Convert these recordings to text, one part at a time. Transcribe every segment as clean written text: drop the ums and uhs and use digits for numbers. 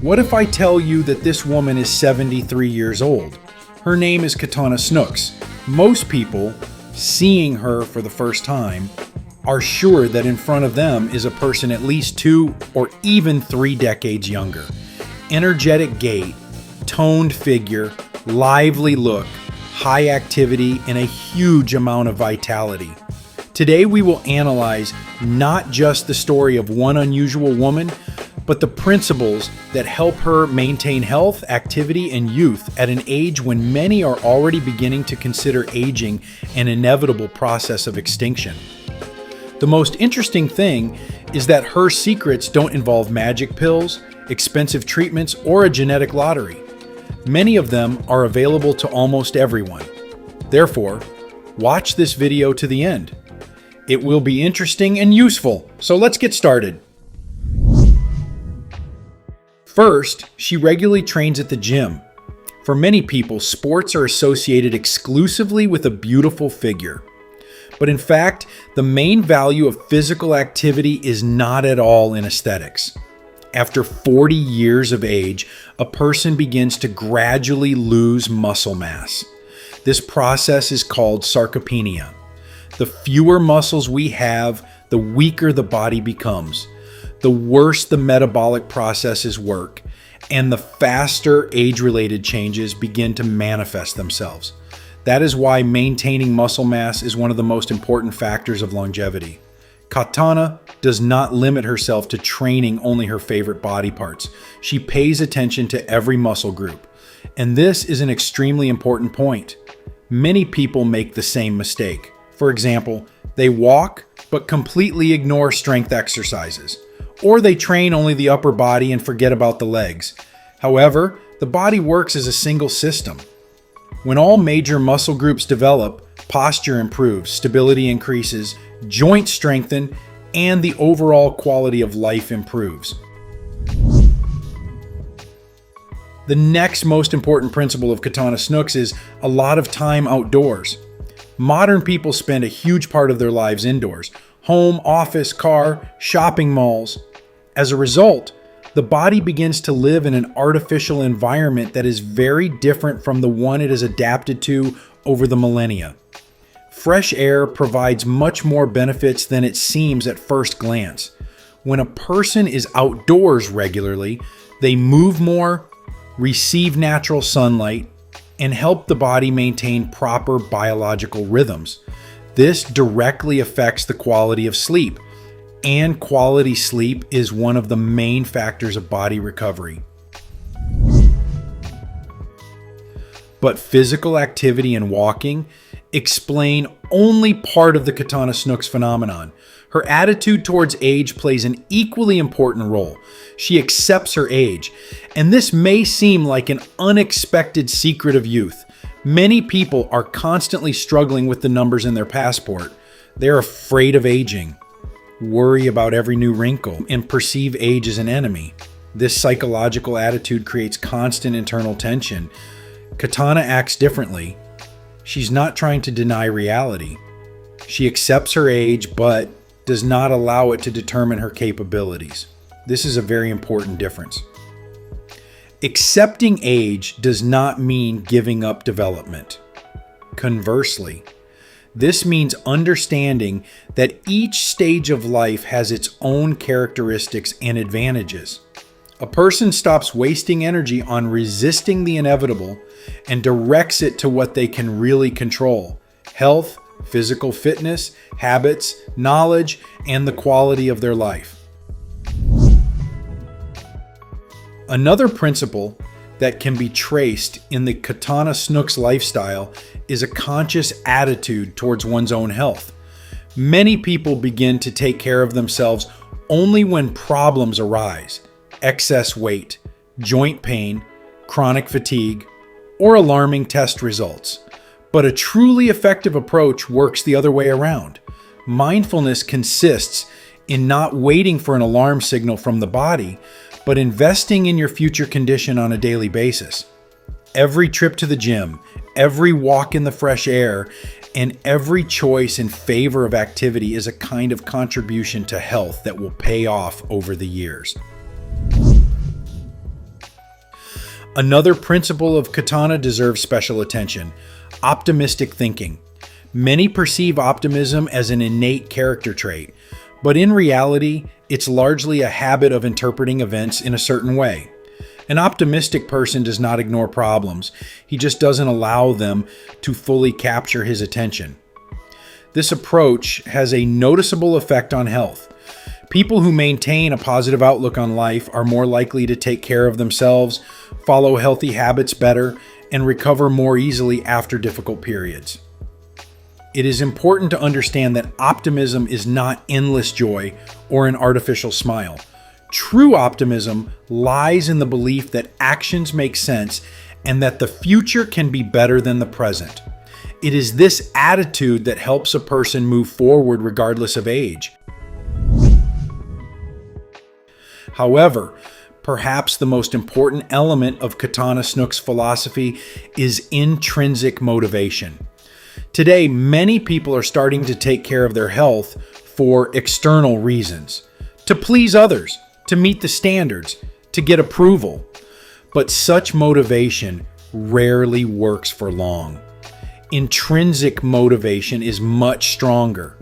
What if I tell you that this woman is 73 years old? Her name is Katonna Snooks. Most people, seeing her for the first time, are sure that in front of them is a person at least 2 or even 3 decades younger. Energetic gait, toned figure, lively look, high activity, and a huge amount of vitality. Today we will analyze not just the story of one unusual woman, but the principles that help her maintain health, activity, and youth at an age when many are already beginning to consider aging an inevitable process of extinction. The most interesting thing is that her secrets don't involve magic pills, expensive treatments, or a genetic lottery. Many of them are available to almost everyone. Therefore, watch this video to the end. It will be interesting and useful, so let's get started. First, she regularly trains at the gym. For many people, sports are associated exclusively with a beautiful figure. But in fact, the main value of physical activity is not at all in aesthetics. After 40 years of age, a person begins to gradually lose muscle mass. This process is called sarcopenia. The fewer muscles we have, the weaker the body becomes. The worse the metabolic processes work, and the faster age-related changes begin to manifest themselves. That is why maintaining muscle mass is one of the most important factors of longevity. Katonna does not limit herself to training only her favorite body parts. She pays attention to every muscle group. And this is an extremely important point. Many people make the same mistake. For example, they walk but completely ignore strength exercises. Or they train only the upper body and forget about the legs. However, the body works as a single system. When all major muscle groups develop, posture improves, stability increases, joints strengthen, and the overall quality of life improves. The next most important principle of Katonna Snooks is a lot of time outdoors. Modern people spend a huge part of their lives indoors: home, office, car, shopping malls. As a result, the body begins to live in an artificial environment that is very different from the one it has adapted to over the millennia. Fresh air provides much more benefits than it seems at first glance. When a person is outdoors regularly, they move more, receive natural sunlight, and help the body maintain proper biological rhythms. This directly affects the quality of sleep. And quality sleep is one of the main factors of body recovery. But physical activity and walking explain only part of the Katonna Snooks phenomenon. Her attitude towards age plays an equally important role. She accepts her age, and this may seem like an unexpected secret of youth. Many people are constantly struggling with the numbers in their passport. They're afraid of aging, worry about every new wrinkle, and perceive age as an enemy. This psychological attitude creates constant internal tension. Katonna acts differently. She's not trying to deny reality. She accepts her age, but does not allow it to determine her capabilities. This is a very important difference. Accepting age does not mean giving up development. Conversely, this means understanding that each stage of life has its own characteristics and advantages. A person stops wasting energy on resisting the inevitable and directs it to what they can really control: health, physical fitness, habits, knowledge, and the quality of their life. Another principle that can be traced in the Katonna Snooks lifestyle is a conscious attitude towards one's own health. Many people begin to take care of themselves only when problems arise: excess weight, joint pain, chronic fatigue, or alarming test results. But a truly effective approach works the other way around. Mindfulness consists in not waiting for an alarm signal from the body, but investing in your future condition on a daily basis. Every trip to the gym, every walk in the fresh air, and every choice in favor of activity is a kind of contribution to health that will pay off over the years. Another principle of Katonna deserves special attention: optimistic thinking. Many perceive optimism as an innate character trait, but in reality, it's largely a habit of interpreting events in a certain way. An optimistic person does not ignore problems. He just doesn't allow them to fully capture his attention. This approach has a noticeable effect on health. People who maintain a positive outlook on life are more likely to take care of themselves, follow healthy habits better, and recover more easily after difficult periods. It is important to understand that optimism is not endless joy or an artificial smile. True optimism lies in the belief that actions make sense and that the future can be better than the present. It is this attitude that helps a person move forward regardless of age. However, perhaps the most important element of Katonna Snooks' philosophy is intrinsic motivation. Today, many people are starting to take care of their health for external reasons, to please others, to meet the standards, to get approval. But such motivation rarely works for long. Intrinsic motivation is much stronger.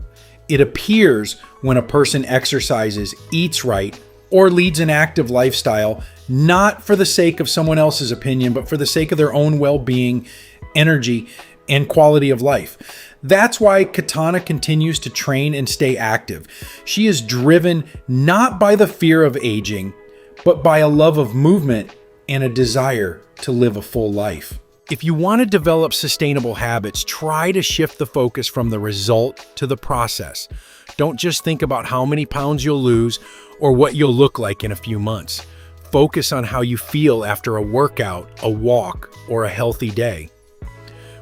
It appears when a person exercises, eats right, or leads an active lifestyle, not for the sake of someone else's opinion, but for the sake of their own well-being, energy, and quality of life. That's why Katonna continues to train and stay active. She is driven not by the fear of aging, but by a love of movement and a desire to live a full life. If you want to develop sustainable habits, try to shift the focus from the result to the process. Don't just think about how many pounds you'll lose or what you'll look like in a few months. Focus on how you feel after a workout, a walk, or a healthy day.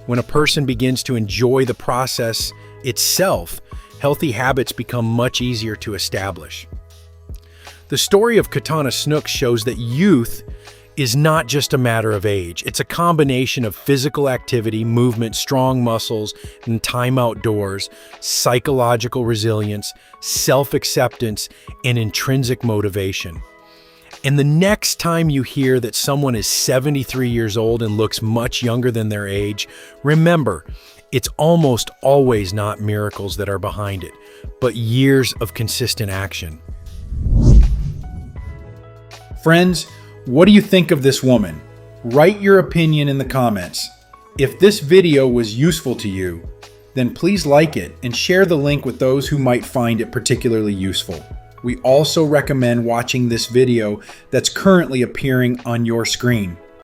When a person begins to enjoy the process itself, healthy habits become much easier to establish. The story of Katonna Snooks shows that youth is not just a matter of age. It's a combination of physical activity, movement, strong muscles, and time outdoors, psychological resilience, self-acceptance, and intrinsic motivation. And the next time you hear that someone is 73 years old and looks much younger than their age, remember, it's almost always not miracles that are behind it, but years of consistent action. Friends, what do you think of this woman? Write your opinion in the comments. If this video was useful to you, then please like it and share the link with those who might find it particularly useful. We also recommend watching this video that's currently appearing on your screen.